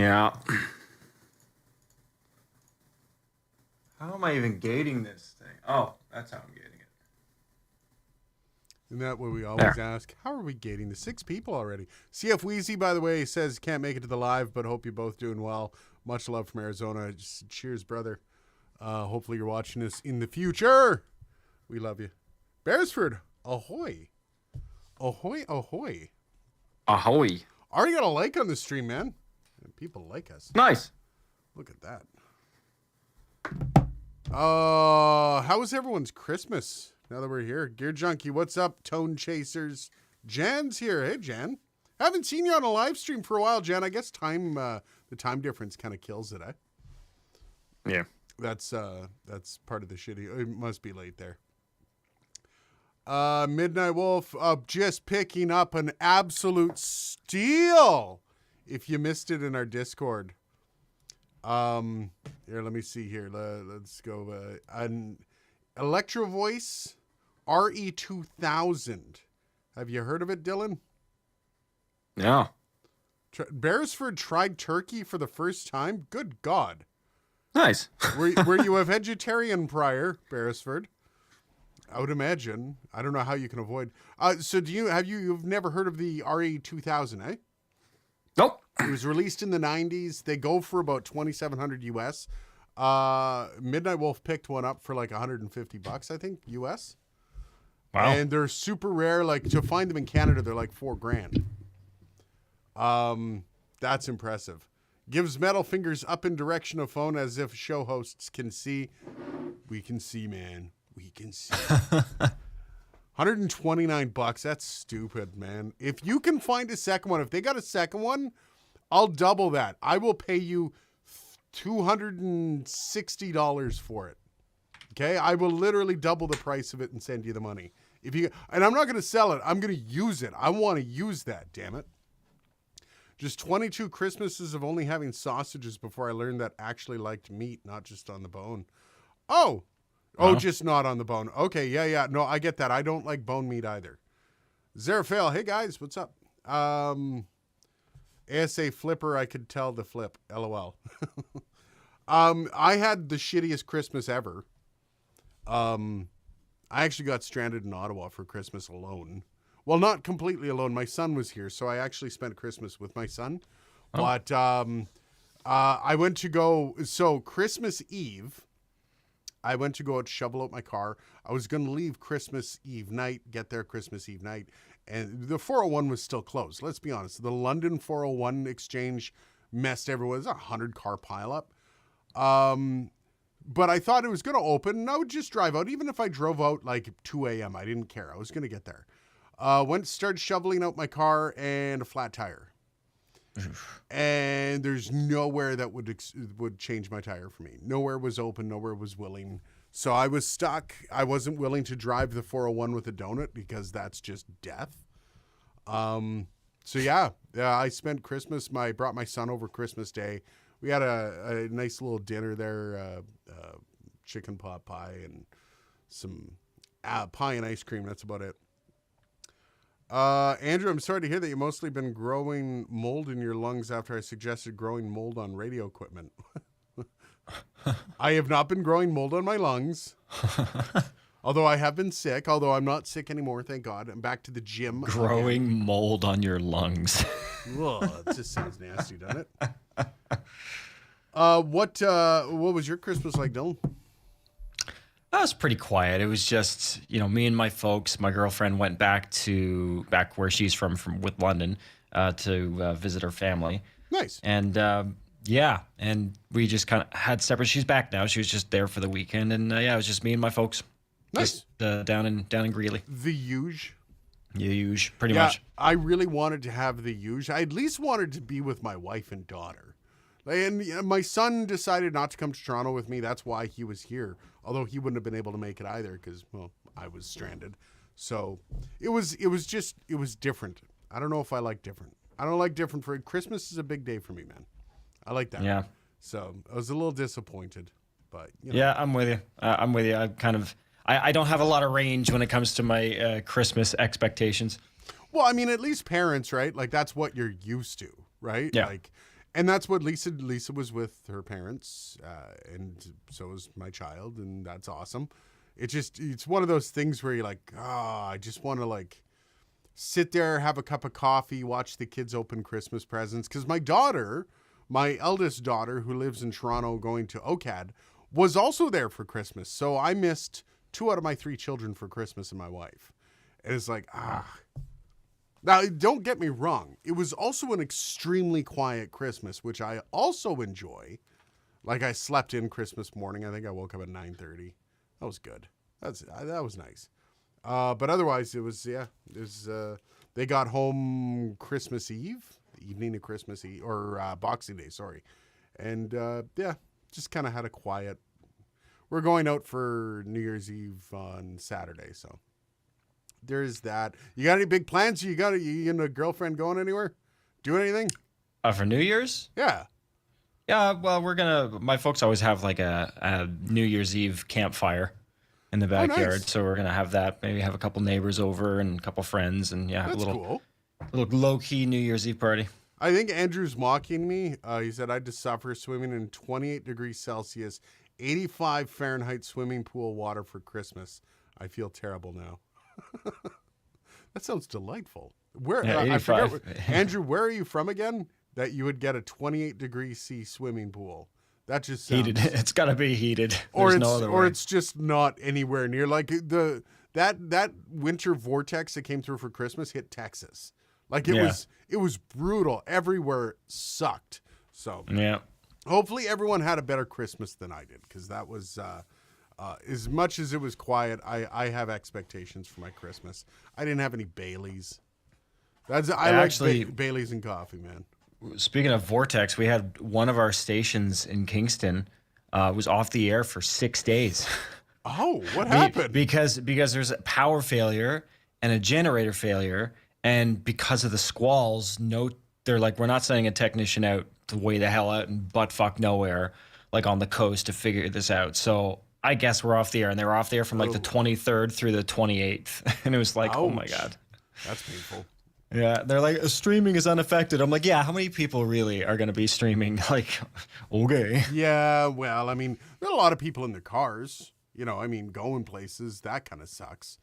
Yeah. How am I even gating this thing? Oh, that's how I'm gating it. Isn't that what we always ask? How are we gating the 6 people already? CF Wheezy, by the way, says can't make it to the live, but hope you're both doing well. Much love from Arizona. Just cheers, brother. Hopefully you're watching us in the future. We love you. Beresford, ahoy. Ahoy, ahoy. Ahoy. Already got a like on the stream, man. People like us. Nice. Look at that. How was everyone's Christmas? Now that we're here, Gear Junkie, what's up? Tone Chasers, Jan's here. Hey, Jan. Haven't seen you on a live stream for a while, Jan. I guess the time difference kind of kills it, eh? Yeah. That's part of the shitty. It must be late there. Midnight Wolf, just picking up an absolute steal. If you missed it in our Discord. Here, let me see here. Let's go. An Electro Voice RE2000. Have you heard of it, Dylan? Yeah. Beresford tried turkey for the first time? Good God. Nice. Were you a vegetarian prior, Beresford? I would imagine. I don't know how you can avoid. So you've never heard of the RE2000, eh? Nope. It was released in the 90s. They go for about $2,700 US. Midnight Wolf picked one up for like $150, I think, US. Wow. And they're super rare. Like, to find them in Canada, they're like $4,000. That's impressive. Gives metal fingers up in direction of phone as if show hosts can see. We can see, man. We can see. $129. That's stupid, man. If you can find a second one, if they got a second one, I'll double that. I will pay you $260 for it. Okay? I will literally double the price of it and send you the money. And I'm not going to sell it. I'm going to use it. I want to use that, damn it. Just 22 Christmases of only having sausages before I learned that I actually liked meat, not just on the bone. Oh, just not on the bone. Okay, yeah. No, I get that. I don't like bone meat either. Zerafael, hey guys, what's up? ASA Flipper, I could tell the flip. LOL. I had the shittiest Christmas ever. I actually got stranded in Ottawa for Christmas alone. Well, not completely alone. My son was here, so I actually spent Christmas with my son. Oh. But I went to go... So, Christmas Eve, I went to go out, shovel out my car. I was going to leave Christmas Eve night, get there Christmas Eve night, and the 401 was still closed. Let's be honest. The London 401 exchange messed everyone. It was a 100-car pileup. But I thought it was going to open, and I would just drive out. Even if I drove out like 2 a.m., I didn't care. I was going to get there. Started shoveling out my car, and a flat tire. And there's nowhere that would change my tire for me. Nowhere was open. Nowhere was willing. So I was stuck. I wasn't willing to drive the 401 with a donut because that's just death. So yeah, I spent Christmas. Brought my son over Christmas Day. We had a nice little dinner there, chicken pot pie and some pie and ice cream. That's about it. Andrew, I'm sorry to hear that you've mostly been growing mold in your lungs after I suggested growing mold on radio equipment. I have not been growing mold on my lungs. Although I have been sick, although I'm not sick anymore, thank God. I'm back to the gym. Growing again. Mold on your lungs. Ugh, it just sounds nasty, doesn't it? What was your Christmas like, Dylan? That was pretty quiet. It was just, me and my folks. My girlfriend went back where she's from with London, to visit her family. Nice. And and we just kind of had separate. She's back now. She was just there for the weekend, and it was just me and my folks. Nice. Just, down in Greeley. The huge. Pretty much. I really wanted to have the huge. I at least wanted to be with my wife and daughter. And my son decided not to come to Toronto with me. That's why he was here. Although he wouldn't have been able to make it either because, I was stranded. So it was different. I don't know if I like different. I don't like different for Christmas is a big day for me, man. I like that. Yeah. So I was a little disappointed, but Yeah, I'm with you. I don't have a lot of range when it comes to my Christmas expectations. Well, I mean, at least parents, right? Like that's what you're used to, right? Yeah. Like, And that's what Lisa was with her parents, and so was my child, and that's awesome. It's one of those things where you're like, I just want to like sit there, have a cup of coffee, watch the kids open Christmas presents. Because my eldest daughter, who lives in Toronto going to OCAD, was also there for Christmas. So I missed 2 out of my 3 children for Christmas and my wife. And it's like, Now, don't get me wrong. It was also an extremely quiet Christmas, which I also enjoy. Like, I slept in Christmas morning. I think I woke up at 9:30. That was good. That was nice. But otherwise, they got home Christmas Eve, the evening of Christmas Eve, or Boxing Day, sorry. And, just kind of had a quiet. We're going out for New Year's Eve on Saturday, so. There's that. You got any big plans? You and a girlfriend going anywhere? Doing anything? For New Year's? Yeah. Yeah, well, my folks always have like a New Year's Eve campfire in the backyard. Nice. So we're going to have that. Maybe have a couple neighbors over and a couple friends and have That's a cool. little low-key New Year's Eve party. I think Andrew's mocking me. He said I had to suffer swimming in 28 degrees Celsius, 85 Fahrenheit swimming pool water for Christmas. I feel terrible now. That sounds delightful. Where Yeah, I forget 85. Andrew, where are you from again? That you would get a 28 degree C swimming pool. That just sounds Heated. It's got to be heated. or There's it's no other way. it's just not anywhere near like that winter vortex that came through for Christmas hit Texas. Like it was brutal. Everywhere sucked. So Yeah. hopefully everyone had a better Christmas than I did, because that was as much as it was quiet. I have expectations for my Christmas. I didn't have any Baileys. I like Baileys and coffee, man. Speaking of vortex, we had one of our stations in Kingston was off the air for 6 days. Oh, what happened? Because there's a power failure and a generator failure, and because of the squalls, they're like, we're not sending a technician out to way the hell out in buttfuck nowhere, like on the coast, to figure this out. So I guess we're off the air, and they were off the air from like the 23rd through the 28th, and it was like, oh my god, that's painful. Yeah, they're like, streaming is unaffected. I'm like, yeah, how many people really are going to be streaming? Like, okay. Yeah, well, I mean, there are a lot of people in their cars. Going places, that kind of sucks.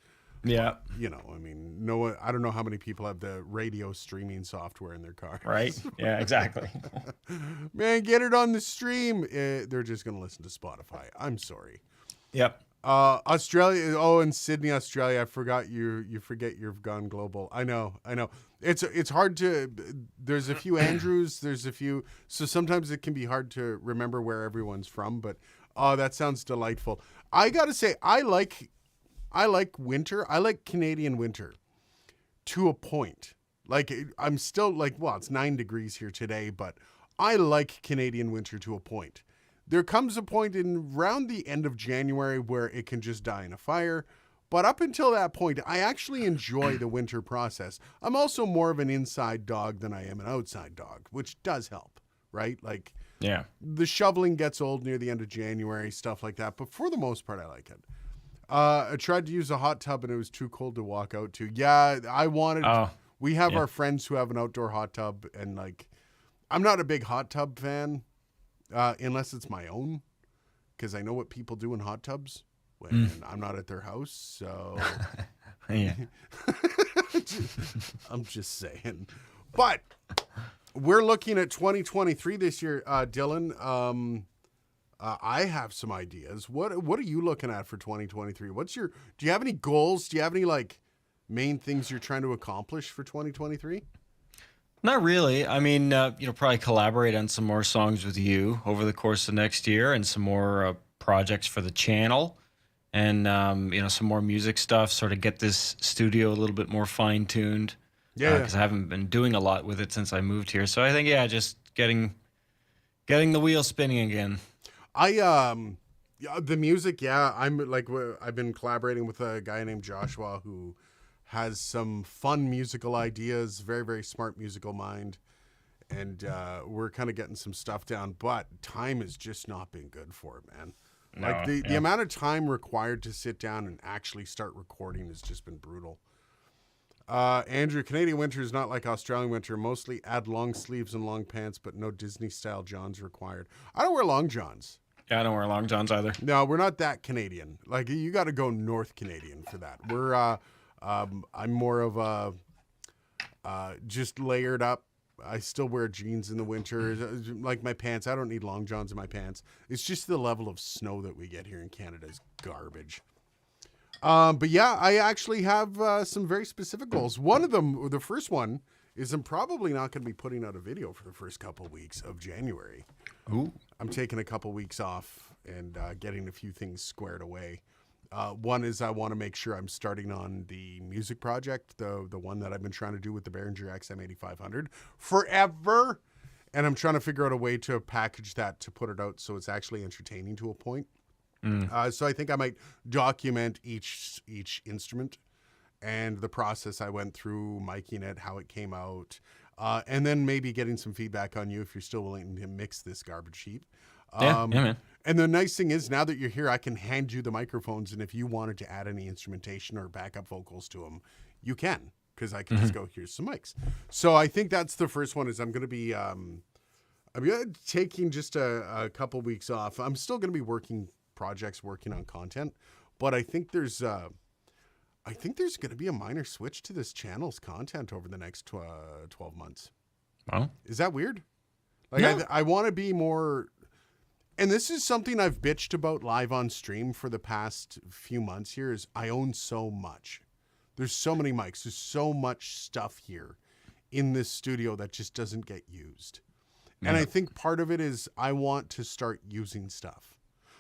Yeah. I mean, I don't know how many people have the radio streaming software in their car. Right? Yeah, exactly. Man, get it on the stream. They're just going to listen to Spotify. I'm sorry. Yep. Australia. Oh, in Sydney, Australia. I forgot you forget you've gone global. I know. It's hard to, there's a few Andrews, there's a few, so sometimes it can be hard to remember where everyone's from, but that sounds delightful. I got to say, I like winter. I like Canadian winter to a point. Like, I'm still like, well, it's 9 degrees here today, but I like Canadian winter to a point. There comes a point in around the end of January where it can just die in a fire. But up until that point, I actually enjoy the winter process. I'm also more of an inside dog than I am an outside dog, which does help, right? Like, Yeah. the shoveling gets old near the end of January, stuff like that. But for the most part, I like it. I tried to use a hot tub and it was too cold to walk out to. Yeah, we have our friends who have an outdoor hot tub, and like, I'm not a big hot tub fan unless it's my own, because I know what people do in hot tubs when I'm not at their house. So Yeah. I'm just saying. But we're looking at 2023 this year, Dylan. I have some ideas. What are you looking at for 2023? Do you have any goals? Do you have any like main things you're trying to accomplish for 2023? Not really. I mean, probably collaborate on some more songs with you over the course of next year, and some more projects for the channel, and some more music stuff. Sort of get this studio a little bit more fine tuned. Yeah. Because I haven't been doing a lot with it since I moved here. So I think, just getting the wheel spinning again. The music, I'm like, I've been collaborating with a guy named Joshua who has some fun musical ideas, very, very smart musical mind. And we're kind of getting some stuff down, but time has just not been good for it, man. Like the amount of time required to sit down and actually start recording has just been brutal. Andrew, Canadian winter is not like Australian winter. Mostly add long sleeves and long pants, but no Disney-style johns required. I don't wear long johns. Yeah, I don't wear long johns either. No, we're not that Canadian. Like, you got to go North Canadian for that. We're, I'm more of a just layered up. I still wear jeans in the winter. Like my pants, I don't need long johns in my pants. It's just the level of snow that we get here in Canada is garbage. But yeah, I actually have some very specific goals. One of them, the first one, is I'm probably not going to be putting out a video for the first couple of weeks of January. Ooh. I'm taking a couple weeks off and getting a few things squared away. One is I want to make sure I'm starting on the music project, the one that I've been trying to do with the Behringer XM8500 forever. And I'm trying to figure out a way to package that to put it out so it's actually entertaining to a point. So I think I might document each instrument and the process I went through, miking it, how it came out, and then maybe getting some feedback on you if you're still willing to mix this garbage heap. Yeah, man. And the nice thing is now that you're here, I can hand you the microphones, and if you wanted to add any instrumentation or backup vocals to them, you can, because I can just go, here's some mics. So I think that's the first one. Is I'm going to be taking just a couple weeks off. I'm still going to be working on content, but I think there's going to be a minor switch to this channel's content over the next 12 months. Well, Is that weird? Like, No. I want to be more, and this is something I've bitched about live on stream for the past few months here, is I own so much. There's so many mics. There's so much stuff here in this studio that just doesn't get used. And I think part of it is I want to start using stuff.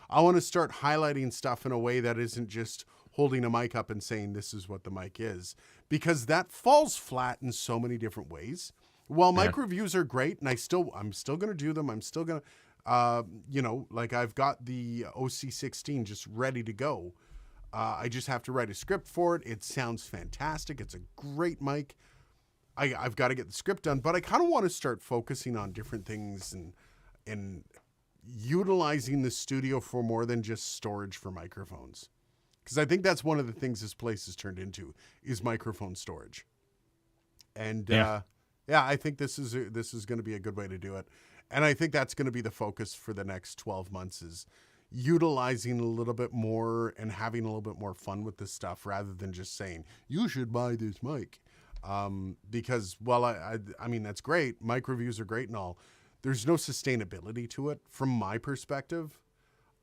I want to start highlighting stuff in a way that isn't just holding a mic up and saying this is what the mic is, because that falls flat in so many different ways. While mic reviews are great, and I'm still going to do them. I'm still going to, like I've got the OC16 just ready to go. I just have to write a script for it. It sounds fantastic. It's a great mic. I've got to get the script done, but I kind of want to start focusing on different things and utilizing the studio for more than just storage for microphones. Because I think that's one of the things this place has turned into is microphone storage. And I think this is going to be a good way to do it. And I think that's going to be the focus for the next 12 months is utilizing a little bit more and having a little bit more fun with this stuff rather than just saying, you should buy this mic. Because, well, I mean, that's great. Mic reviews are great and all. There's no sustainability to it from my perspective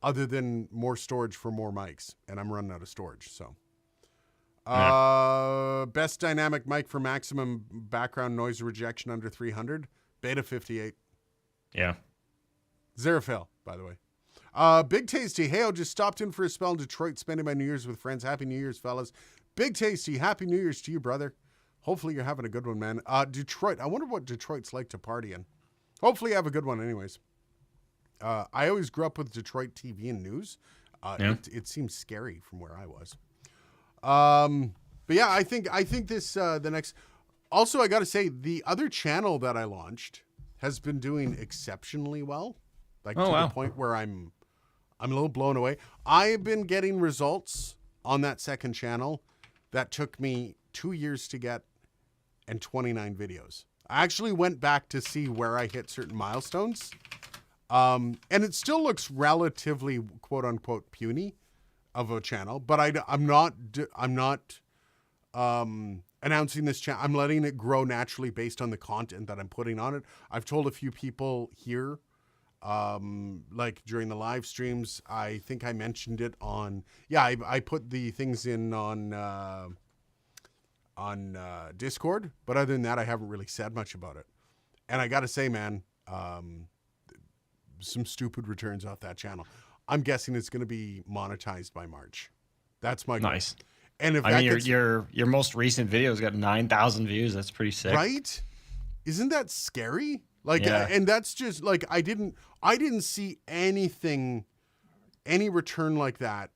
other than more storage for more mics. And I'm running out of storage, so. Best dynamic mic for maximum background noise rejection under 300. Beta 58. yeah. Xerophil, by the way. Big Tasty. Hey, I just stopped in for a spell in Detroit, spending my New Year's with friends. Happy New Year's, fellas. Big Tasty. Happy New Year's to you, brother. Hopefully you're having a good one, man. Detroit. I wonder what Detroit's like to party in. Hopefully you have a good one anyways. I always grew up with Detroit TV and news. It seems scary from where I was. But yeah, I think this, the next, also I got to say the other channel that I launched has been doing exceptionally well. Like the point where I'm a little blown away. I've been getting results on that second channel that took me 2 years to get and 29 videos. I actually went back to see where I hit certain milestones. And it still looks relatively quote unquote puny of a channel, but I'm not announcing this channel. I'm letting it grow naturally based on the content that I'm putting on it. I've told a few people here, like during the live streams, I think I mentioned it on, I put the things in on Discord, but other than that, I haven't really said much about it. And I got to say, man, some stupid returns off that channel. I'm guessing it's going to be monetized by March. That's my goal. Nice. And if I mean, your most recent video's got 9,000 views. That's pretty sick. Right? Isn't that scary? Like, Yeah. and that's just like, I didn't see any return like that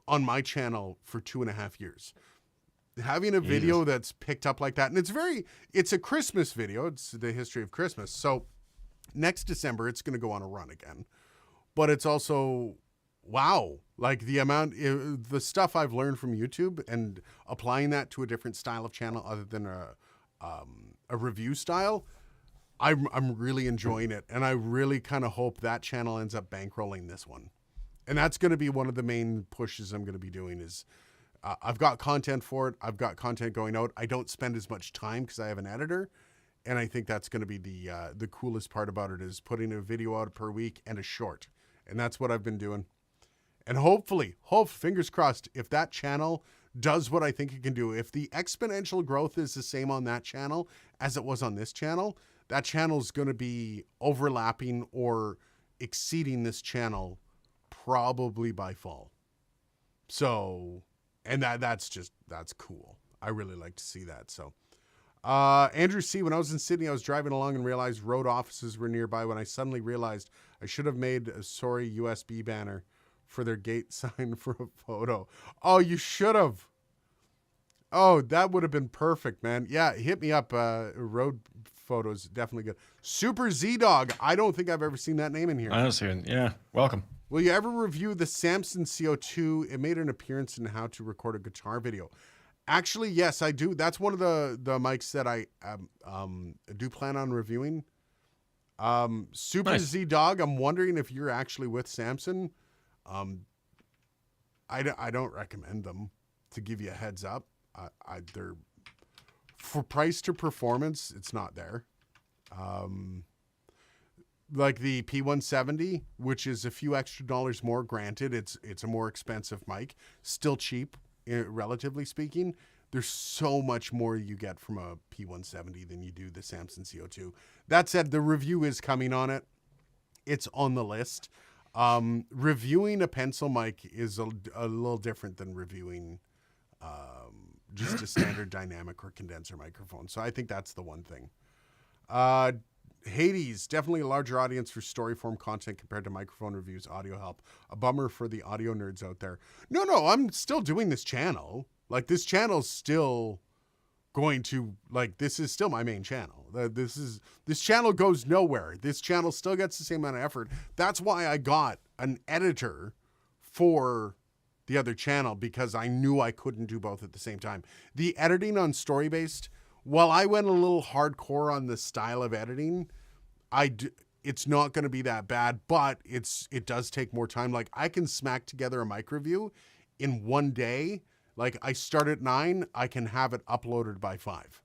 on my channel for 2.5 years. Having a video that's picked up like that, and it's a Christmas video. It's the history of Christmas. So next December, it's going to go on a run again. But it's also wow, like the stuff I've learned from YouTube and applying that to a different style of channel other than a review style, I'm really enjoying it. And I really kind of hope that channel ends up bankrolling this one. And that's going to be one of the main pushes I'm going to be doing is I've got content for it. I've got content going out. I don't spend as much time because I have an editor. And I think that's going to be the coolest part about it is putting a video out per week and a short. And that's what I've been doing. And hopefully, fingers crossed, if that channel does what I think it can do, if the exponential growth is the same on that channel as it was on this channel, that channel is going to be overlapping or exceeding this channel probably by fall. So, and that's cool. I really like to see that. So, Andrew C., when I was in Sydney, I was driving along and realized road offices were nearby when I suddenly realized I should have made a sorry USB banner for their gate sign for a photo. Oh, you should have. Oh, that would have been perfect, man. Yeah, hit me up. Road photos, definitely good. Super Z-Dog. I don't think I've ever seen that name in here. I don't see it. Yeah, welcome. Will you ever review the Samson CO2? It made an appearance in how to record a guitar video. Actually, yes, I do. That's one of the mics that I do plan on reviewing. Super Nice. Z-Dog, I'm wondering if you're actually with Samson. I don't recommend them, to give you a heads up. They're for price to performance, it's not there. Like the P170, which is a few extra dollars more. Granted, it's a more expensive mic, still cheap, relatively speaking. There's so much more you get from a P170 than you do the Samson CO2. That said, the review is coming on it. It's on the list. Reviewing a pencil mic is a little different than reviewing just a standard dynamic or condenser microphone. So I think that's the one thing. Hades, definitely a larger audience for story form content compared to microphone reviews, audio help. A bummer for the audio nerds out there. No, I'm still doing this channel. Like, this channel's still going to, like, this is still my main channel. This channel goes nowhere. This channel still gets the same amount of effort. That's why I got an editor for the other channel, because I knew I couldn't do both at the same time. The editing on Storybased, while I went a little hardcore on the style of editing, it's not going to be that bad, but it does take more time. Like, I can smack together a mic review in one day. Like, I start at 9, I can have it uploaded by 5.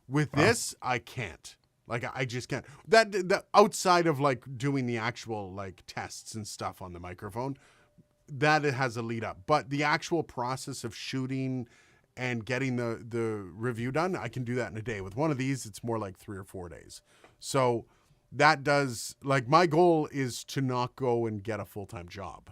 With this, I can't. Like, I just can't. That outside of like doing the actual like tests and stuff on the microphone, that it has a lead up. But the actual process of shooting and getting the review done, I can do that in a day. With one of these, it's more like 3 or 4 days. So that does, like, my goal is to not go and get a full-time job.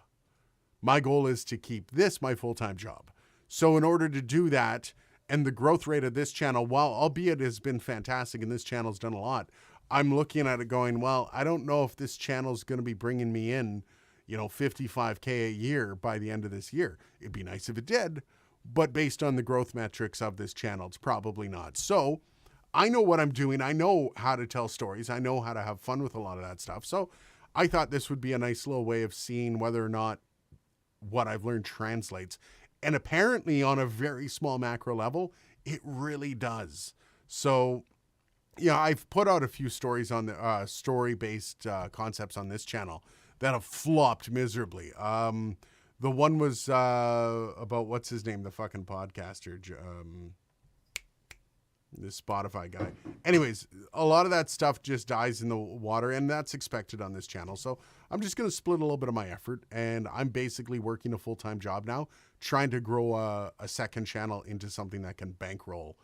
My goal is to keep this my full-time job. So in order to do that, and the growth rate of this channel, while albeit has been fantastic and this channel's done a lot, I'm looking at it going, well, I don't know if this channel's going to be bringing me in, $55K a year by the end of this year. It'd be nice if it did, but based on the growth metrics of this channel, it's probably not. So I know what I'm doing. I know how to tell stories. I know how to have fun with a lot of that stuff. So I thought this would be a nice little way of seeing whether or not what I've learned translates. And apparently on a very small macro level, it really does. So, yeah, I've put out a few stories on the story-based concepts on this channel that have flopped miserably. The one was about, what's his name, the fucking podcaster, this Spotify guy. Anyways, a lot of that stuff just dies in the water, and that's expected on this channel. So I'm just going to split a little bit of my effort, and I'm basically working a full-time job now, trying to grow a second channel into something that can bankroll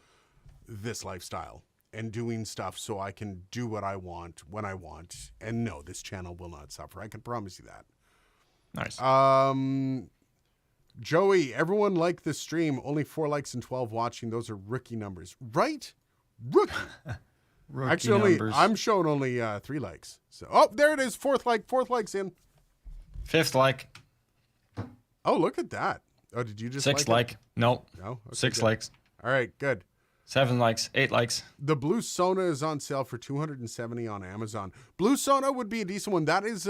this lifestyle and doing stuff so I can do what I want when I want. And no, this channel will not suffer. I can promise you that. Nice. Joey, everyone liked this stream. Only 4 likes and 12 watching. Those are rookie numbers, right? Rookie. Rookie Actually, numbers. I'm showing only 3 likes. So, oh, there it is. Fourth like's in. 5th like. Oh, look at that. Oh, did you just 6th like it? like. No. No. Okay, 6 good. likes. All right, good. 7 likes. 8 likes. The Blue Sona is on sale for $270 on Amazon. Blue Sona would be a decent one. That is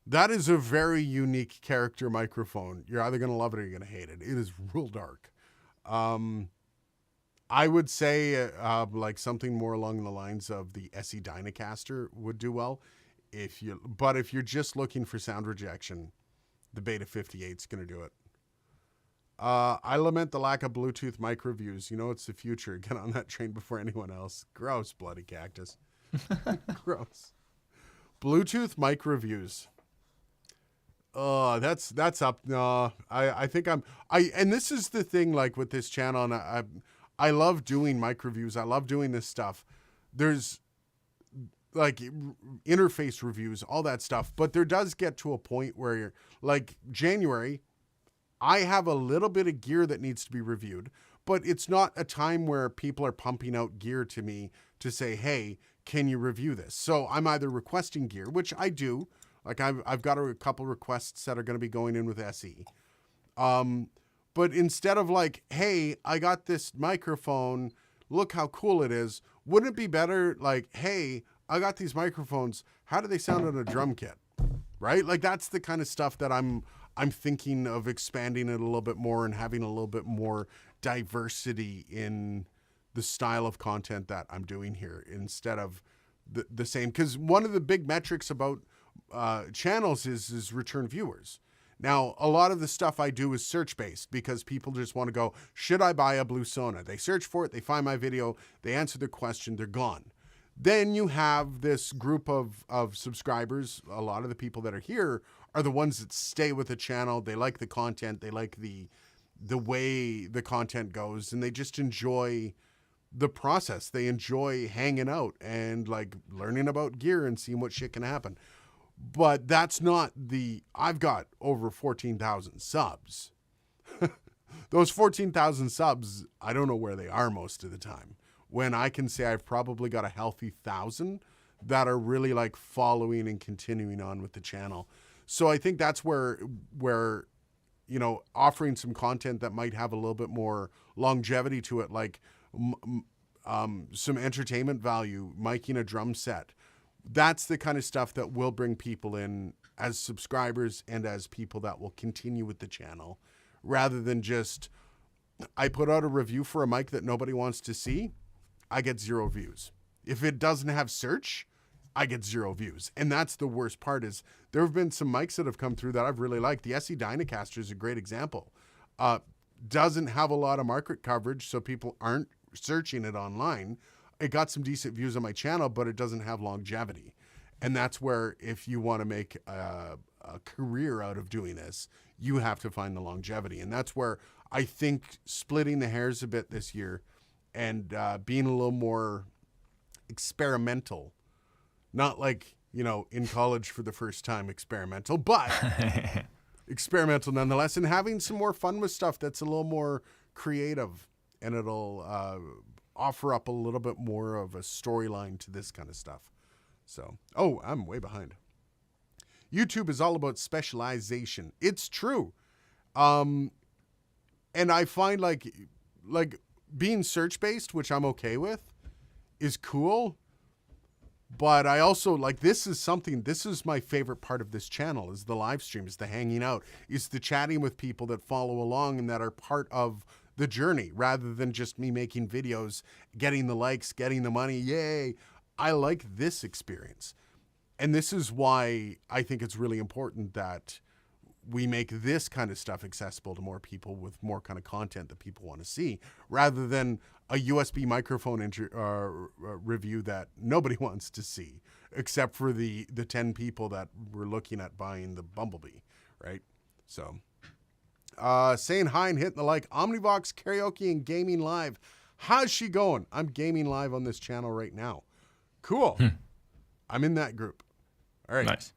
That is a very unique character microphone. You're either going to love it or you're going to hate it. It is real dark. I would say like something more along the lines of the SE Dynacaster would do well. If you're just looking for sound rejection, the Beta 58 is going to do it. I lament the lack of Bluetooth mic reviews. You know, it's the future. Get on that train before anyone else. Gross, bloody cactus. Gross. Bluetooth mic reviews. That's up. No, I think and this is the thing, like with this channel, and I love doing mic reviews. I love doing this stuff. There's like interface reviews, all that stuff. But there does get to a point where you're like January, I have a little bit of gear that needs to be reviewed, but it's not a time where people are pumping out gear to me to say, hey, can you review this? So I'm either requesting gear, which I do. Like I've got a couple requests that are going to be going in with SE. But instead of like, hey, I got this microphone, look how cool it is. Wouldn't it be better like, hey, I got these microphones. How do they sound on a drum kit? Right? Like that's the kind of stuff that I'm thinking of expanding it a little bit more and having a little bit more diversity in the style of content that I'm doing here instead of the same. Because one of the big metrics about channels is return viewers. Now, a lot of the stuff I do is search-based because people just want to go, should I buy a Blue Sona? They search for it, they find my video, they answer their question, they're gone. Then you have this group of subscribers. A lot of the people that are here are the ones that stay with the channel. They like the content. They like the way the content goes, and they just enjoy the process. They enjoy hanging out and like learning about gear and seeing what shit can happen. But that's not I've got over 14,000 subs. Those 14,000 subs, I don't know where they are most of the time. When I can say I've probably got a healthy 1,000 that are really like following and continuing on with the channel. So I think that's where you know, offering some content that might have a little bit more longevity to it, like some entertainment value, miking a drum set. That's the kind of stuff that will bring people in as subscribers and as people that will continue with the channel, rather than just, I put out a review for a mic that nobody wants to see, I get 0 views. If it doesn't have search, I get 0 views. And that's the worst part. Is there have been some mics that have come through that I've really liked. The SE Dynacaster is a great example. Doesn't have a lot of market coverage, so people aren't searching it online. It got some decent views on my channel, but it doesn't have longevity. And that's where, if you want to make a career out of doing this, you have to find the longevity. And that's where I think splitting the hairs a bit this year and being a little more experimental, not like, you know, in college for the first time experimental, but experimental nonetheless, and having some more fun with stuff that's a little more creative, and it'll offer up a little bit more of a storyline to this kind of stuff. So, oh, I'm way behind. YouTube is all about specialization. It's true. And I find like being search-based, which I'm okay with, is cool. But I also like, this is my favorite part of this channel, is the live stream, is the hanging out, is the chatting with people that follow along and that are part of the journey, rather than just me making videos, getting the likes, getting the money. Yay. I like this experience. And this is why I think it's really important that we make this kind of stuff accessible to more people with more kind of content that people want to see, rather than a USB microphone review that nobody wants to see, except for the 10 people that were looking at buying the Bumblebee, right? So, saying hi and hitting the like. Omnivox Karaoke and Gaming Live. How's she going? I'm gaming live on this channel right now. Cool. I'm in that group. All right. Nice.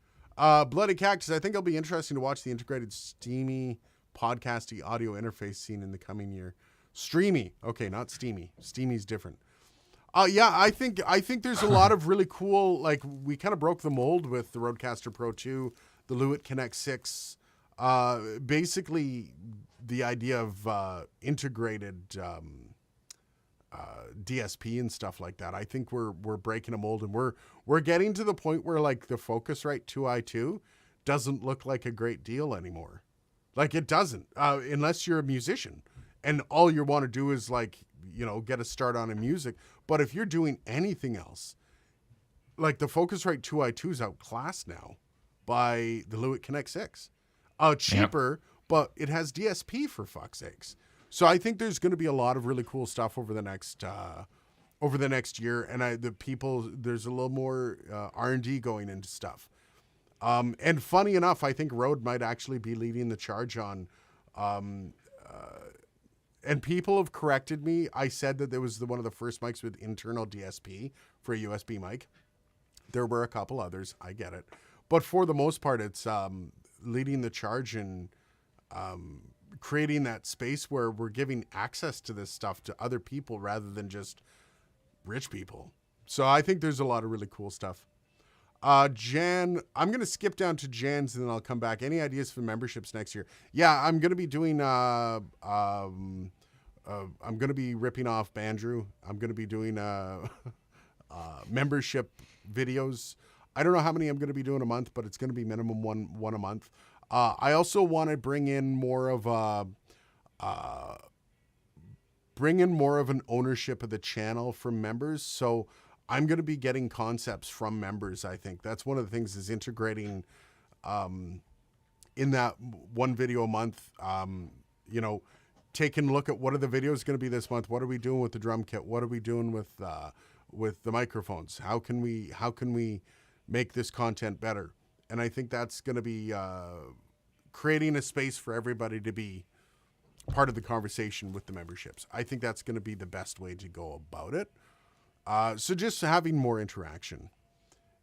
Bloody Cactus. I think it'll be interesting to watch the integrated Steamy podcasty audio interface scene in the coming year. Streamy. Okay, not Steamy. Steamy's different. Yeah, I think there's a lot of really cool, like, we kind of broke the mold with the Rodecaster Pro 2, the Lewitt Connect 6. Basically, the idea of integrated DSP and stuff like that. I think we're breaking a mold, and we're getting to the point where, like, the Focusrite 2i2 doesn't look like a great deal anymore. Like it doesn't, unless you're a musician and all you want to do is like, get a start on a music. But if you're doing anything else, like the Focusrite 2i2 is outclassed now by the Lewitt Connect 6. Cheaper, but it has DSP for fuck's sakes. So I think there's going to be a lot of really cool stuff over the next year, and there's a little more R&D going into stuff. And funny enough, I think Rode might actually be leading the charge on. And people have corrected me. I said that there was one of the first mics with internal DSP for a USB mic. There were a couple others. I get it. But for the most part, it's leading the charge in creating that space where we're giving access to this stuff to other people rather than just rich people. So I think there's a lot of really cool stuff. Jan, I'm going to skip down to Jan's and then I'll come back. Any ideas for memberships next year? Yeah, I'm going to be doing, I'm going to be ripping off Bandrew. I'm going to be doing, membership videos. I don't know how many I'm going to be doing a month, but it's going to be minimum one a month. I also want to bring in more of an ownership of the channel from members. So I'm going to be getting concepts from members. I think that's one of the things is integrating, in that one video a month, taking a look at what are the videos going to be this month? What are we doing with the drum kit? What are we doing with the microphones? How can we make this content better? And I think that's going to be creating a space for everybody to be part of the conversation with the memberships. I think that's going to be the best way to go about it. So just having more interaction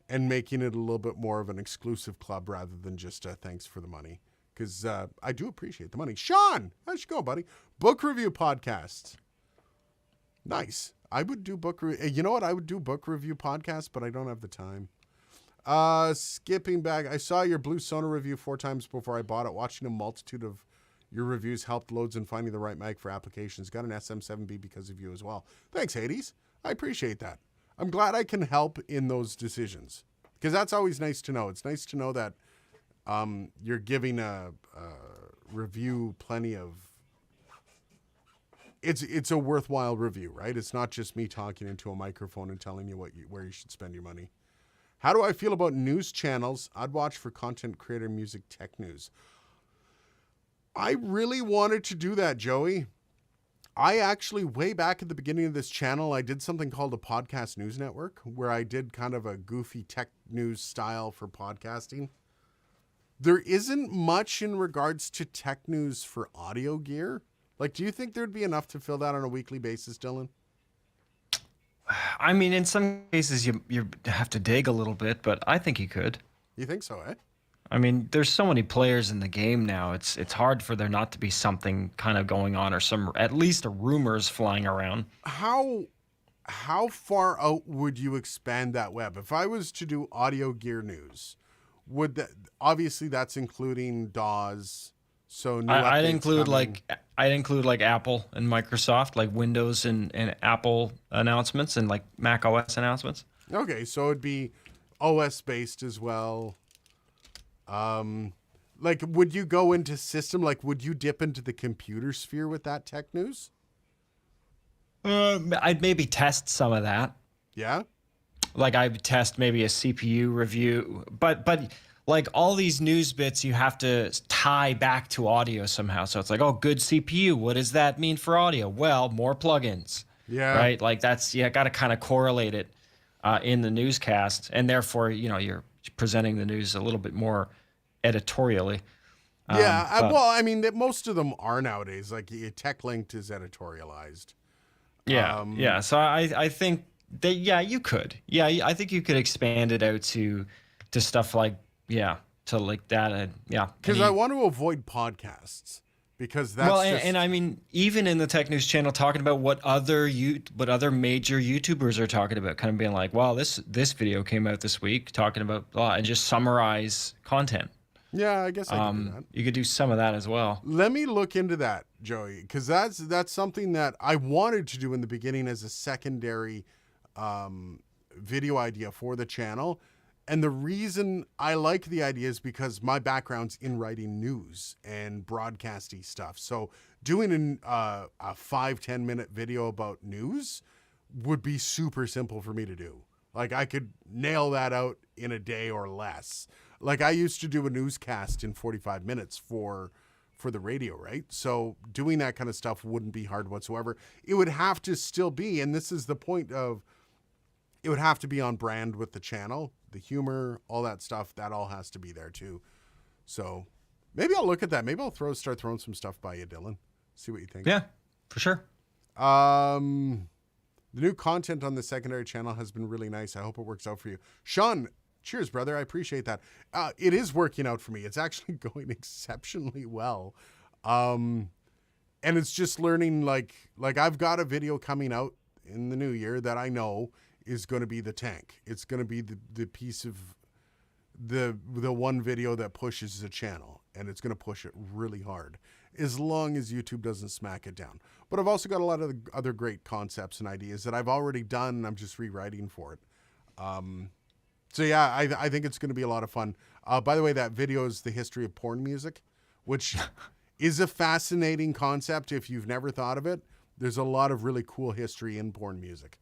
and making it a little bit more of an exclusive club rather than just thanks for the money. Because I do appreciate the money. Sean, how's it going, buddy? Book review podcasts. Nice. I would do you know what? I would do book review podcasts, but I don't have the time. Skipping back, I saw your Blue Sonar review 4 times before I bought it. Watching a multitude of your reviews helped loads in finding the right mic for applications. Got an SM7B because of you as well. Thanks, Hades. I appreciate that. I'm glad I can help in those decisions because that's always nice to know. It's nice to know that you're giving a review plenty of. It's a worthwhile review, right? It's not just me talking into a microphone and telling you where you should spend your money. How do I feel about news channels I'd watch for content creator music tech news? I really wanted to do that, Joey. I actually, way back at the beginning of this channel, I did something called a podcast news network where I did kind of a goofy tech news style for podcasting. There isn't much in regards to tech news for audio gear. Like, do you think there'd be enough to fill that on a weekly basis, Dylan? I mean, in some cases, you have to dig a little bit, but I think you could. You think so, eh? I mean, there's so many players in the game now. It's hard for there not to be something kind of going on or at least rumors flying around. How far out would you expand that web? If I was to do audio gear news, would that obviously that's including DAWs. So I'd include like Apple and Microsoft, like Windows and Apple announcements and like Mac OS announcements. Okay, so it'd be OS based as well. Like, would you go into system? Like, would you dip into the computer sphere with that tech news? I'd maybe test some of that. Yeah. Like I would test maybe a CPU review, but like all these news bits, you have to tie back to audio somehow. So it's like, oh, good CPU. What does that mean for audio? Well, more plugins. Yeah. Right. Like that's, you got to kind of correlate it in the newscast. And therefore, you're presenting the news a little bit more editorially. Yeah. Well, I mean, most of them are nowadays. Like Tech Linked is editorialized. Yeah. Yeah. So I think that, yeah, you could. Yeah. I think you could expand it out to stuff like, to like that. And because I want to avoid podcasts because that's and I mean, even in the Tech News channel, talking about what other major YouTubers are talking about, kind of being like, wow, this video came out this week talking about blah, and just summarize content. Yeah, I guess I can do that. You could do some of that as well. Let me look into that, Joey, because that's something that I wanted to do in the beginning as a secondary video idea for the channel. And the reason I like the idea is because my background's in writing news and broadcasty stuff. So doing a 5-10 minute video about news would be super simple for me to do. Like I could nail that out in a day or less. Like I used to do a newscast in 45 minutes for the radio, right? So doing that kind of stuff wouldn't be hard whatsoever. It would have to still be, and this is the point of, it would have to be on brand with the channel, the humor, all that stuff. That all has to be there too. So maybe I'll look at that. Maybe I'll start throwing some stuff by you, Dylan. See what you think. Yeah, for sure. The new content on the secondary channel has been really nice. I hope it works out for you. Sean, cheers, brother. I appreciate that. It is working out for me. It's actually going exceptionally well. And it's just learning, like I've got a video coming out in the new year that I know is going to be the tank. It's going to be the piece of the one video that pushes the channel, and it's going to push it really hard as long as YouTube doesn't smack it down. But I've also got a lot of other great concepts and ideas that I've already done, and I'm just rewriting for it. So yeah, I think it's going to be a lot of fun. By the way, that video is the history of porn music, which is a fascinating concept if you've never thought of it. There's a lot of really cool history in porn music,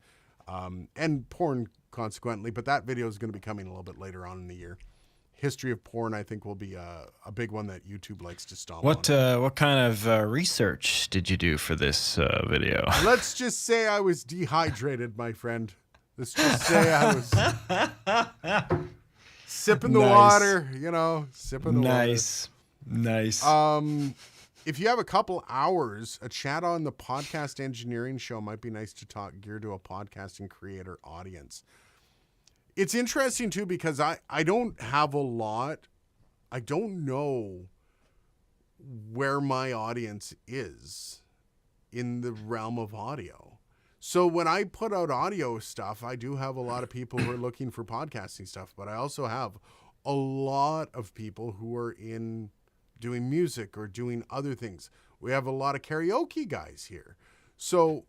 and porn consequently, but that video is going to be coming a little bit later on in the year. History of porn, I think, will be a big one that YouTube likes to stomp on. What kind of research did you do for this video? Let's just say I was dehydrated, my friend. Let's just say I was sipping the water, sipping the water. Nice. If you have a couple hours, a chat on the Podcast Engineering Show might be nice to talk gear to a podcasting creator audience. It's interesting, too, because I don't have a lot. I don't know where my audience is in the realm of audio. So when I put out audio stuff, I do have a lot of people who are looking for podcasting stuff, but I also have a lot of people who are in doing music or doing other things. We have a lot of karaoke guys here. So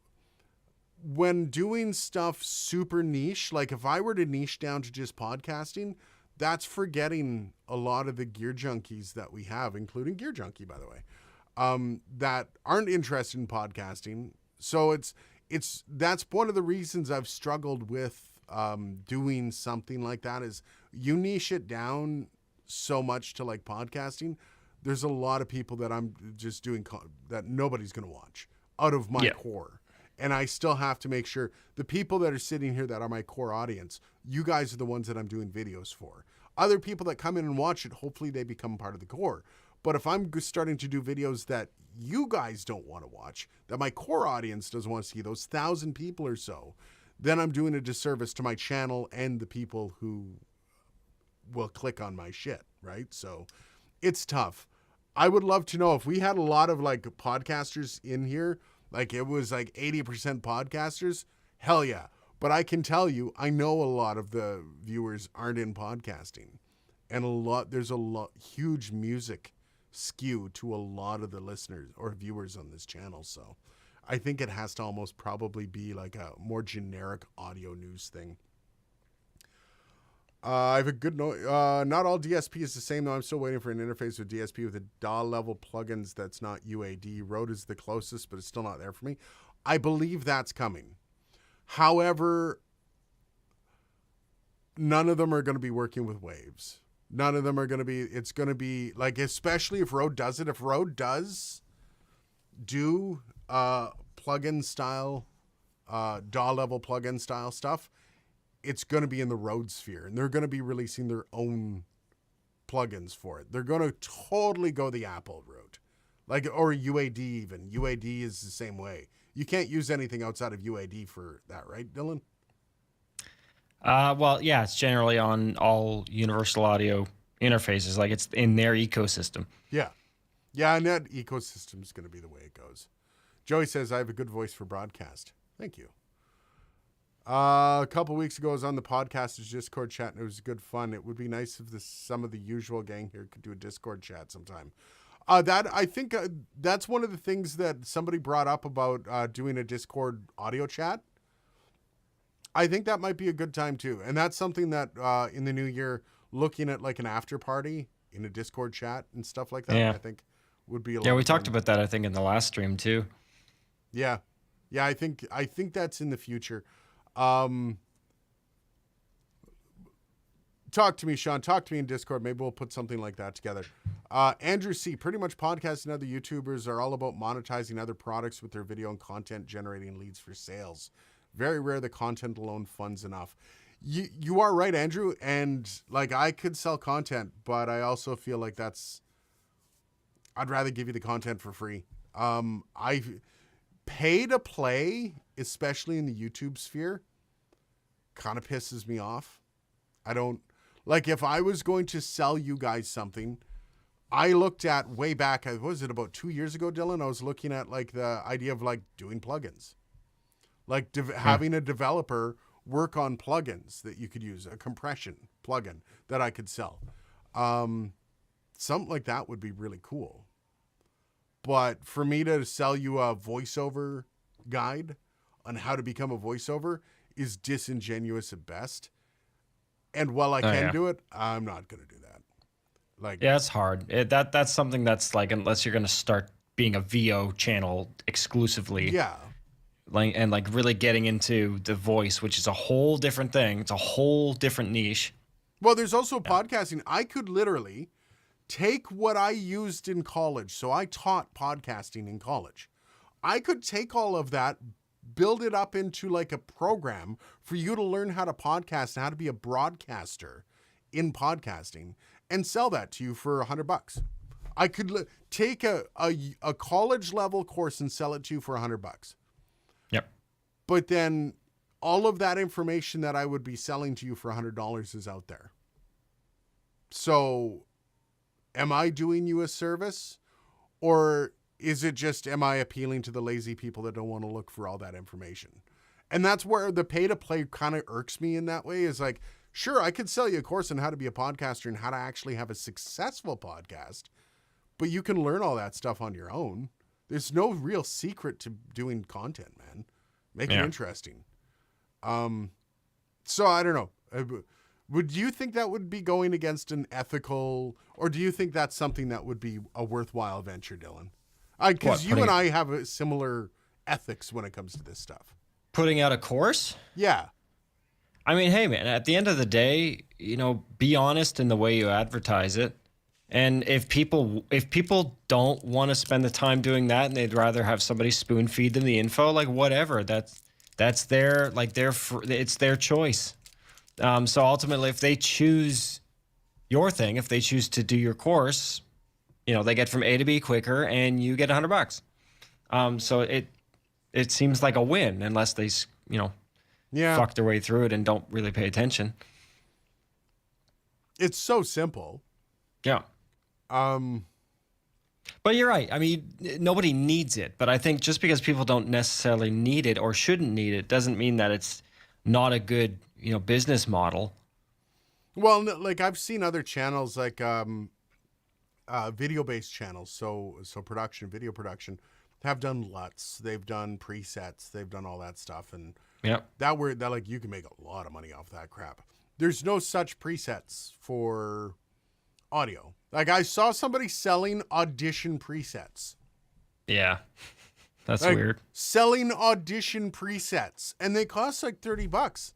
when doing stuff super niche, like if I were to niche down to just podcasting, that's forgetting a lot of the gear junkies that we have, including Gear Junkie, by the way, that aren't interested in podcasting. So that's one of the reasons I've struggled with doing something like that is you niche it down so much to like podcasting. There's a lot of people that I'm just doing that nobody's going to watch out of my core. And I still have to make sure the people that are sitting here that are my core audience, you guys are the ones that I'm doing videos for. Other people that come in and watch it, hopefully they become part of the core. But if I'm starting to do videos that you guys don't want to watch, that my core audience doesn't want to see, those 1,000 people or so, then I'm doing a disservice to my channel and the people who will click on my shit, right? So it's tough. I would love to know if we had a lot of like podcasters in here, like it was like 80% podcasters, hell yeah. But I can tell you, I know a lot of the viewers aren't in podcasting. And there's a huge music skew to a lot of the listeners or viewers on this channel. So I think it has to almost probably be like a more generic audio news thing. I have a good note. Not all DSP is the same, though. I'm still waiting for an interface with DSP with the DAW level plugins that's not UAD. Rode is the closest, but it's still not there for me. I believe that's coming. However, none of them are going to be working with waves. None of them are going to be, it's going to be like, especially if Rode does it. If Rode does do plugin style, DAW level plugin style stuff, it's going to be in the Rode sphere, and they're going to be releasing their own plugins for it. They're going to totally go the Apple route, like, or UAD even. UAD is the same way. You can't use anything outside of UAD for that, right, Dylan? Well, yeah, it's generally on all Universal Audio interfaces, like it's in their ecosystem. Yeah. Yeah, and that ecosystem is going to be the way it goes. Joey says, I have a good voice for broadcast. Thank you. A couple weeks ago, I was on the podcasters Discord chat, and it was good fun. It would be nice if some of the usual gang here could do a Discord chat sometime. I think that's one of the things that somebody brought up about doing a Discord audio chat. I think that might be a good time too. And that's something that in the new year, looking at like an after party in a Discord chat and stuff like that, Yeah. I think would be a lot Yeah, we of talked fun. about that, I think, in the last stream too. Yeah. Yeah, I think that's in the future. Talk to me, Sean. Talk to me in Discord. Maybe we'll put something like that together. Andrew C. Pretty much podcasts and other YouTubers are all about monetizing other products with their video and content, generating leads for sales. Very rare the content alone funds enough. You are right, Andrew. And like I could sell content, but I also feel like I'd rather give you the content for free. I pay to play, especially in the YouTube sphere, kind of pisses me off. I don't like if I was going to sell you guys something. I looked at way back, was it about 2 years ago, Dylan? I was looking at like the idea of like doing plugins, like having a developer work on plugins that you could use, a compression plugin that I could sell. Something like that would be really cool. But for me to sell you a voiceover guide on how to become a voiceover is disingenuous at best. And while I can do it, I'm not going to do that. Like, Yeah, it's hard. That's something that's like, unless you're going to start being a VO channel exclusively, yeah. like really getting into the voice, which is a whole different thing. It's a whole different niche. Well, there's also podcasting. I could literally take what I used in college. So I taught podcasting in college. I could take all of that, build it up into like a program for you to learn how to podcast and how to be a broadcaster in podcasting and sell that to you for $100. I could take a college level course and sell it to you for $100. Yep. But then all of that information that I would be selling to you for $100 is out there. So am I doing you a service, or is it just, am I appealing to the lazy people that don't want to look for all that information? And that's where the pay to play kind of irks me in that way, is like, sure, I could sell you a course on how to be a podcaster and how to actually have a successful podcast, but you can learn all that stuff on your own. There's no real secret to doing content, man. Make it interesting. So I don't know. Would you think that would be going against an ethical, or do you think that's something that would be a worthwhile venture, Dylan? Because you and I have a similar ethics when it comes to this stuff. Putting out a course? Yeah. I mean, hey, man, at the end of the day, be honest in the way you advertise it. And if people don't want to spend the time doing that and they'd rather have somebody spoon feed them the info, like whatever, that's their, like it's their choice. So ultimately, if they choose your thing, if they choose to do your course, they get from A to B quicker and you get $100. So it seems like a win, unless they, fuck their way through it and don't really pay attention. It's so simple. Yeah. But you're right. I mean, nobody needs it. But I think just because people don't necessarily need it or shouldn't need it doesn't mean that it's not a good, business model. Well, like I've seen other channels, like video-based channels, so video production, have done LUTs, they've done presets, they've done all that stuff, and that like you can make a lot of money off that crap. There's no such presets for audio. Like I saw somebody selling Audition presets. Yeah. That's like, weird. Selling Audition presets, and they cost like $30.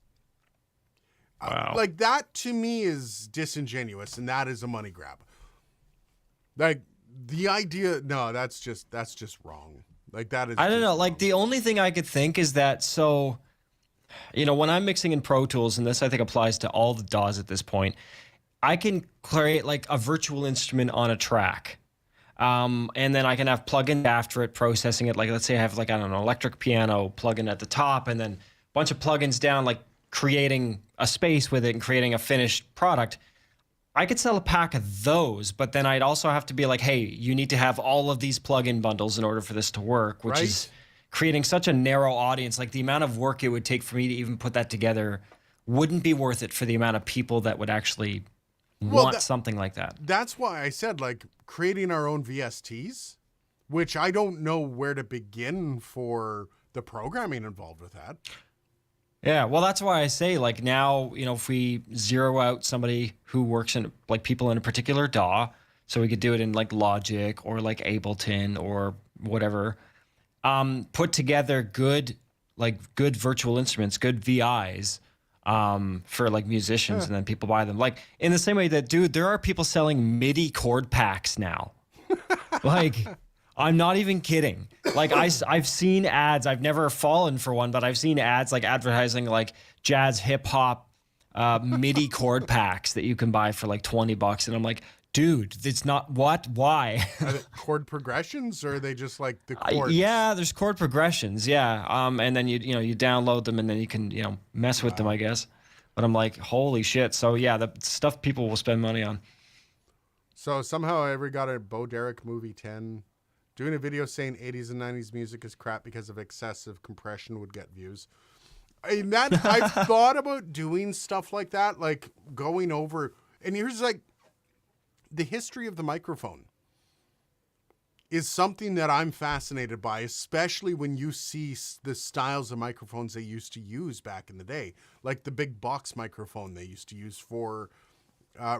Wow. Like that to me is disingenuous, and that is a money grab. Like the idea, no, that's just wrong. Like that is. I don't know. wrong. Like the only thing I could think is that, so, when I'm mixing in Pro Tools, and this I think applies to all the DAWs at this point, I can create like a virtual instrument on a track. And then I can have plugins after it processing it. Like, let's say I have an electric piano plugin at the top and then a bunch of plugins down, like creating a space with it and creating a finished product. I could sell a pack of those, but then I'd also have to be like, hey, you need to have all of these plugin bundles in order for this to work, which is creating such a narrow audience. Like the amount of work it would take for me to even put that together wouldn't be worth it for the amount of people that would actually want something like that. That's why I said like creating our own VSTs, which I don't know where to begin for the programming involved with that. Yeah, well, that's why I say, like, now, if we zero out somebody who works in, like, people in a particular DAW, so we could do it in, like, Logic or, like, Ableton or whatever, put together good virtual instruments, good VIs, for, like, musicians, and then people buy them. Like, in the same way that, dude, there are people selling MIDI chord packs now. Like, I'm not even kidding. Like, I've seen ads. I've never fallen for one, but I've seen ads like advertising like jazz hip hop MIDI chord packs that you can buy for like $20. And I'm like, dude, it's not what? Why? Are they chord progressions, or are they just like the chords? Yeah, there's chord progressions. Yeah. And then you download them and then you can, mess with them, I guess. But I'm like, holy shit. So yeah, the stuff people will spend money on. So somehow I ever got a Bo Derek movie 10. Doing a video saying 80s and 90s music is crap because of excessive compression would get views. I've thought about doing stuff like that, like going over, and here's like the history of the microphone is something that I'm fascinated by, especially when you see the styles of microphones they used to use back in the day, like the big box microphone they used to use for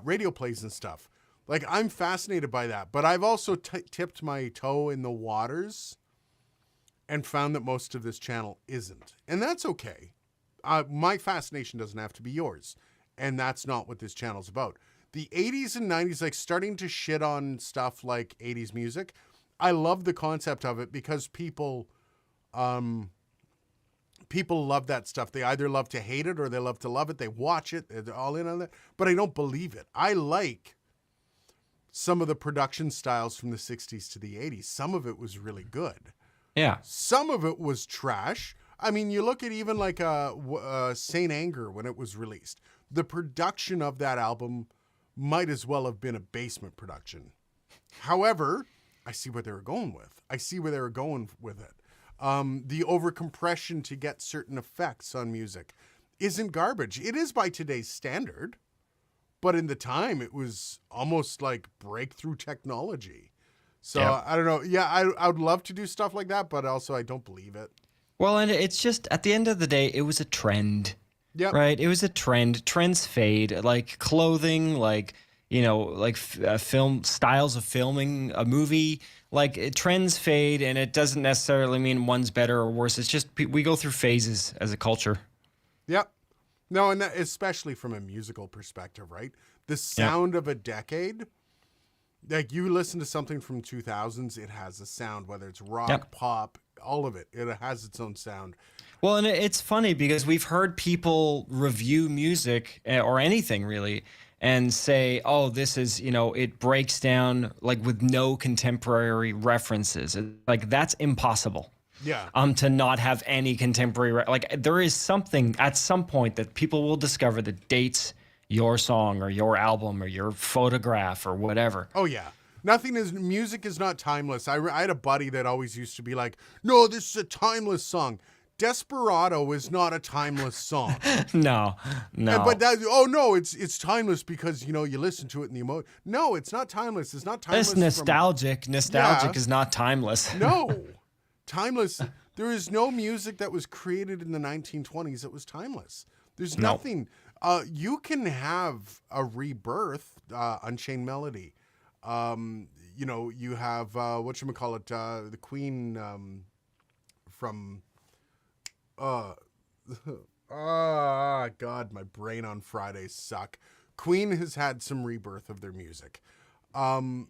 radio plays and stuff. Like, I'm fascinated by that, but I've also tipped my toe in the waters and found that most of this channel isn't. And that's okay. My fascination doesn't have to be yours. And that's not what this channel's about. The 80s and 90s, like starting to shit on stuff like 80s music, I love the concept of it because people love that stuff. They either love to hate it or they love to love it. They watch it. They're all in on that. But I don't believe it. I like some of the production styles from the 60s to the 80s. Some of it was really good. Yeah. Some of it was trash. I mean, you look at even like Saint Anger when it was released. The production of that album might as well have been a basement production. However, I see what they were going with. it. The overcompression to get certain effects on music isn't garbage. It is by today's standard. But in the time, it was almost like breakthrough technology. So Yeah. I don't know. Yeah, I would love to do stuff like that, but also I don't believe it. Well, and it's just, at the end of the day, it was a trend. Yep. Right? It was a trend. Trends fade. Like clothing, like, film styles of filming a movie. Like, trends fade, and it doesn't necessarily mean one's better or worse. It's just we go through phases as a culture. Yep. No, and that, especially from a musical perspective, right? The sound of a decade, like you listen to something from 2000s, it has a sound, whether it's rock, pop, all of it. It has its own sound. Well, and it's funny because we've heard people review music or anything really and say, oh, this is, it breaks down like with no contemporary references. Like, that's impossible. Yeah. To not have any contemporary, like there is something at some point that people will discover that dates your song or your album or your photograph or whatever. Oh yeah. Music is not timeless. I had a buddy that always used to be like, no, this is a timeless song. Desperado is not a timeless song. No. But it's timeless because, you listen to it in the emotion. No, it's not timeless. It's not timeless. It's nostalgic. Nostalgic is not timeless. No. Timeless. There is no music that was created in the 1920s that was timeless. There's nothing. You can have a rebirth, Unchained Melody. You have the Queen from. God, my brain on Fridays suck. Queen has had some rebirth of their music, but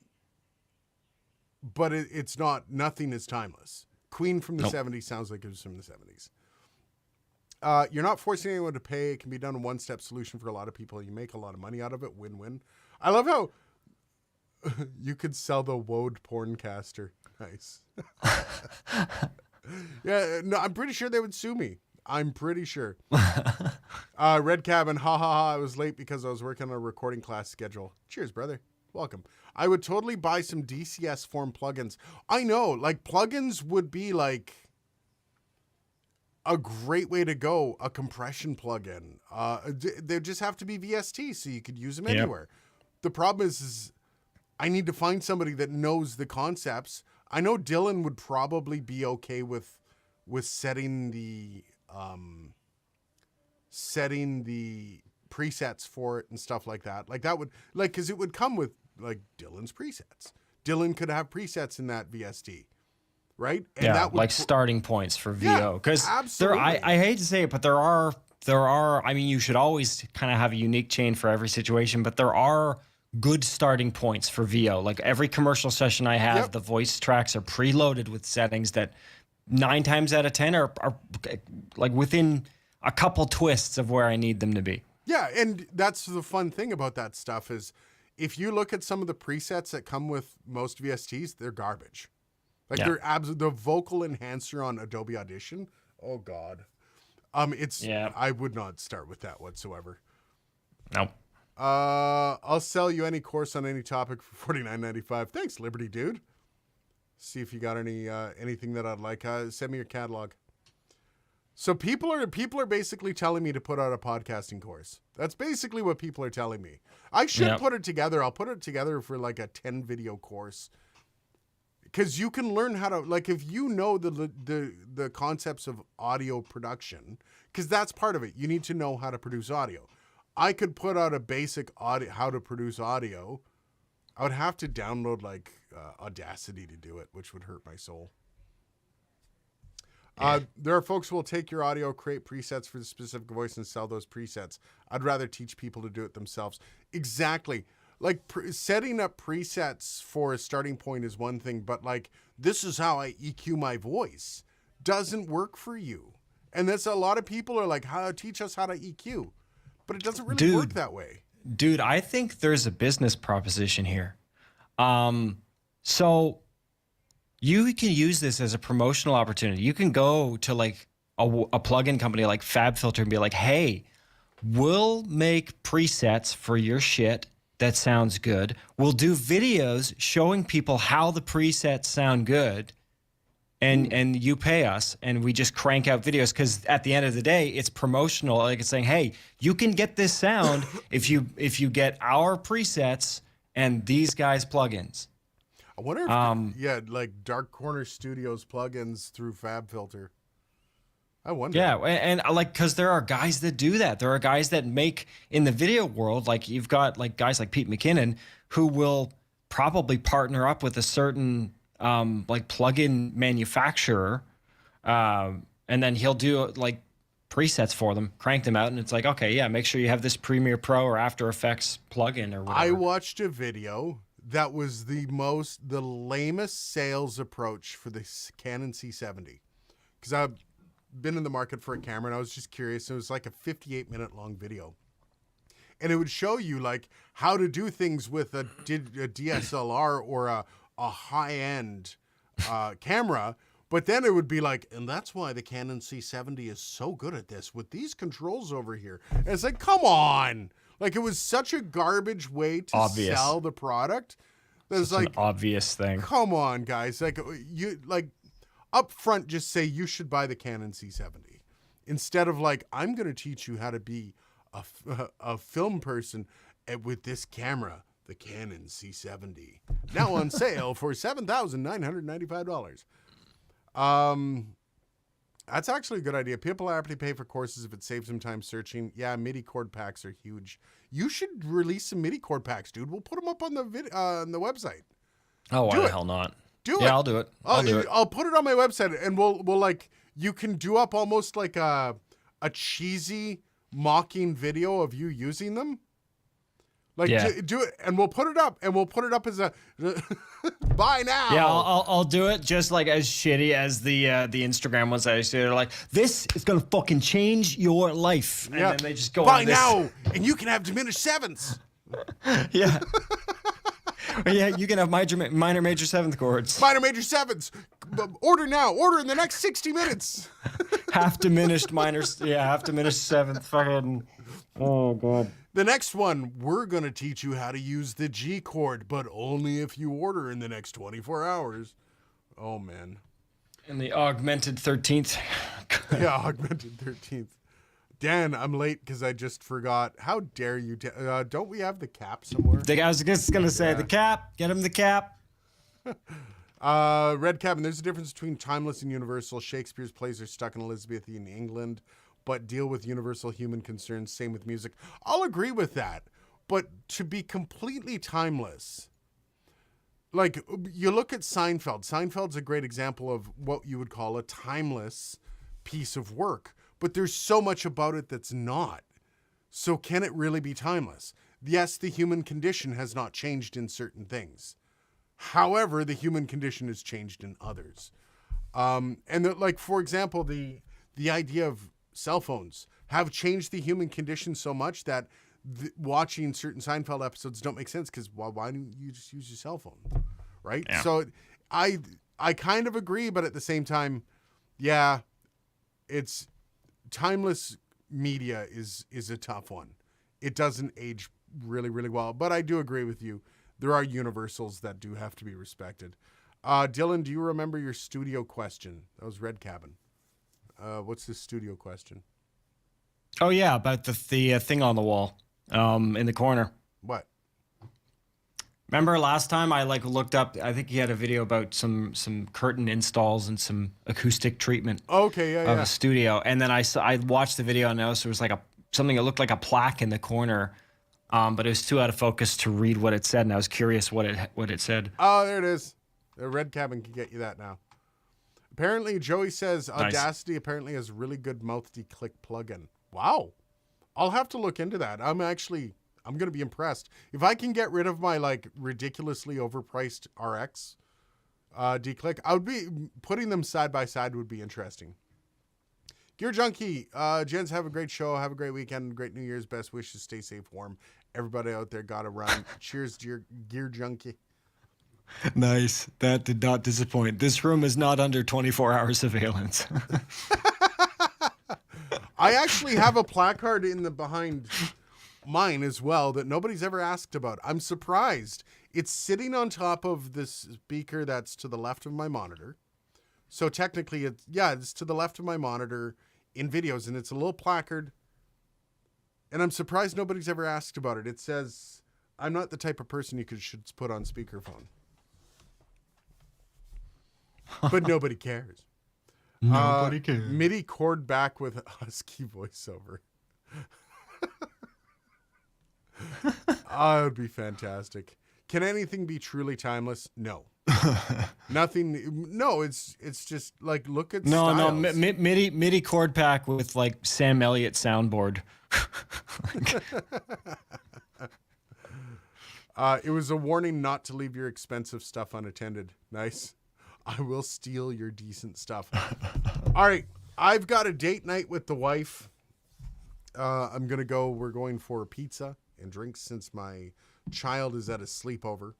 it's not. Nothing is timeless. Queen from the 70s sounds like it was from the 70s. You're not forcing anyone to pay. It can be done a one-step solution for a lot of people. You make a lot of money out of it. Win-win. I love how you could sell the Wode Porncaster. Nice. Yeah, no, I'm pretty sure they would sue me. I'm pretty sure. Red Cabin, ha ha ha. I was late because I was working on a recording class schedule. Cheers, brother. Welcome. I would totally buy some DCS form plugins. I know, like plugins would be like a great way to go. A compression plugin. They just have to be VST so you could use them anywhere. The problem is I need to find somebody that knows the concepts. I know Dylan would probably be okay with setting the setting the presets for it and stuff like that. Like that would because it would come with like Dylan's presets. Dylan could have presets in that VST, right? And yeah, that would like starting points for Yeah, VO. Because absolutely. I hate to say it, but there are. I mean, you should always kind of have a unique chain for every situation, but there are good starting points for VO. Like every commercial session I have, Yep. the voice tracks are preloaded with settings that 9 times out of 10 are like within a couple twists of where I need them to be. Yeah, and that's the fun thing about that stuff is if you look at some of the presets that come with most VSTs, they're garbage. Like Yeah. they're the vocal enhancer on Adobe Audition. Oh God. I would not start with that whatsoever. Nope. I'll sell you any course on any topic for $49.95. Thanks, Liberty Dude. See if you got anything that I'd like. Send me your catalog. So people are basically telling me to put out a podcasting course. That's basically what people are telling me. I should Yep. put it together. I'll put it together for like a 10 video course. Because you can learn how to, like, if you know the concepts of audio production, because that's part of it. You need to know how to produce audio. I could put out a basic audio, how to produce audio. I would have to download like Audacity to do it, which would hurt my soul. There are folks who will take your audio, create presets for the specific voice, and sell those presets. I'd rather teach people to do it themselves. Exactly. Like setting up presets for a starting point is one thing, but like this is how I EQ my voice doesn't work for you. And that's a lot of people are like, teach us how to EQ. But it doesn't really work that way. Dude, I think there's a business proposition here. So you can use this as a promotional opportunity. You can go to like a plugin company like FabFilter and be like, hey, we'll make presets for your shit that sounds good. We'll do videos showing people how the presets sound good. And you pay us, and we just crank out videos because at the end of the day, it's promotional. Like it's saying, hey, you can get this sound if you get our presets and these guys' plugins. I wonder if, like Dark Corner Studios plugins through FabFilter. I wonder. Yeah, and like because there are guys that do that. There are guys that make in the video world. Like you've got like guys like Pete McKinnon who will probably partner up with a certain like plugin manufacturer, and then he'll do like presets for them, crank them out, and it's like, okay, yeah, make sure you have this Premiere Pro or After Effects plugin or whatever. I watched a video that was the lamest sales approach for the Canon C70 because I've been in the market for a camera and I was just curious. It was like a 58-minute long video. And it would show you like how to do things with a DSLR or a high-end camera. But then it would be like, and that's why the Canon C70 is so good at this with these controls over here. And it's like, come on. Like it was such a garbage way to sell the product. There's like an obvious thing. Come on, guys. Like you like up front just say you should buy the Canon C70 instead of like I'm going to teach you how to be a film person with this camera, the Canon C70. Now on sale for $7,995. That's actually a good idea. People are happy to pay for courses if it saves them time searching. Yeah, MIDI cord packs are huge. You should release some MIDI cord packs, dude. We'll put them up on the on the website. Oh, why Do the it. hell not? Do it. Yeah, I'll do it. I'll do it. I'll put it on my website, and we'll like you can do up almost like a cheesy mocking video of you using them. Like do it, and we'll put it up, as a buy now. Yeah, I'll do it just like as shitty as the Instagram ones that I see. They're like, this is gonna fucking change your life, and then they just go buy on this. now, and you can have diminished sevenths. Yeah. Yeah, you can have minor, major, seventh chords. Minor, major sevenths. Order now. Order in the next 60 minutes. Half diminished minor. Yeah, half diminished seventh. Fucking. Oh god. The next one, we're going to teach you how to use the G chord, but only if you order in the next 24 hours. Oh, man. And the augmented 13th. Yeah, augmented 13th. Dan, I'm late because I just forgot. How dare you? Don't we have the cap somewhere? I was just going to say the cap. Get him the cap. Red Cabin, there's a difference between timeless and universal. Shakespeare's plays are stuck in Elizabethan England, but deal with universal human concerns. Same with music. I'll agree with that. But to be completely timeless, like you look at Seinfeld. Seinfeld's a great example of what you would call a timeless piece of work. But there's so much about it that's not. So can it really be timeless? Yes, the human condition has not changed in certain things. However, the human condition has changed in others. Like, for example, the idea of cell phones have changed the human condition so much that watching certain Seinfeld episodes don't make sense because why don't you just use your cell phone, right? Yeah. So I kind of agree, but at the same time, yeah, it's timeless media is a tough one. It doesn't age really, really well, but I do agree with you. There are universals that do have to be respected. Dylan, do you remember your studio question? That was Red Cabin. What's the studio question? Oh yeah, about the thing on the wall, in the corner. What? Remember last time I looked up? I think he had a video about some curtain installs and some acoustic treatment Okay, of a studio, and then I watched the video and noticed there was something that looked like a plaque in the corner, but it was too out of focus to read what it said, and I was curious what it said. Oh, there it is. The Red Cabin can get you that now. Apparently, Joey says Audacity apparently has really good mouth declick plugin. Wow. I'll have to look into that. I'm going to be impressed. If I can get rid of my ridiculously overpriced RX declick, I would be putting them side by side would be interesting. Gear Junkie, gents, have a great show. Have a great weekend. Great New Year's. Best wishes. Stay safe, warm. Everybody out there got to run. Cheers, Gear Junkie. Nice. That did not disappoint. This room is not under 24 hour surveillance. I actually have a placard in the behind mine as well that nobody's ever asked about. I'm surprised. It's sitting on top of this speaker that's to the left of my monitor. So technically, it's to the left of my monitor in videos, and it's a little placard. And I'm surprised nobody's ever asked about it. It says, "I'm not the type of person you should put on speakerphone." But nobody cares. Nobody cares. MIDI chord back with husky voiceover. It would be fantastic. Can anything be truly timeless? No. Nothing. No, it's just look at Styles. MIDI chord pack with Sam Elliott soundboard. It was a warning not to leave your expensive stuff unattended. Nice. I will steal your decent stuff. All right. I've got a date night with the wife. I'm going to go. We're going for pizza and drinks since my child is at a sleepover.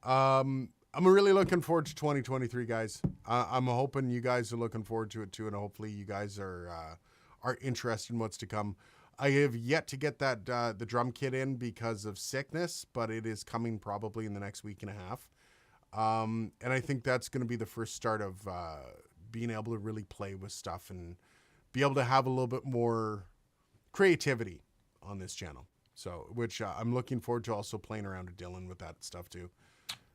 I'm really looking forward to 2023, guys. I'm hoping you guys are looking forward to it too, and hopefully you guys are interested in what's to come. I have yet to get that the drum kit in because of sickness, but it is coming probably in the next week and a half. And I think that's going to be the first start of being able to really play with stuff and be able to have a little bit more creativity on this channel. So, which I'm looking forward to also playing around with Dylan with that stuff too.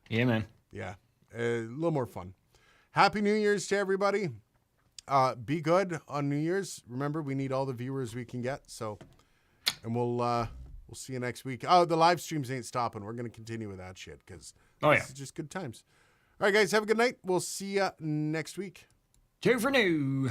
Yeah, man. Yeah, a little more fun. Happy New Year's to everybody. Be good on New Year's. Remember, we need all the viewers we can get. So, and we'll see you next week. Oh, the live streams ain't stopping. We're going to continue with that shit because this is just good times. All right, guys, have a good night. We'll see you next week. Cheer for new.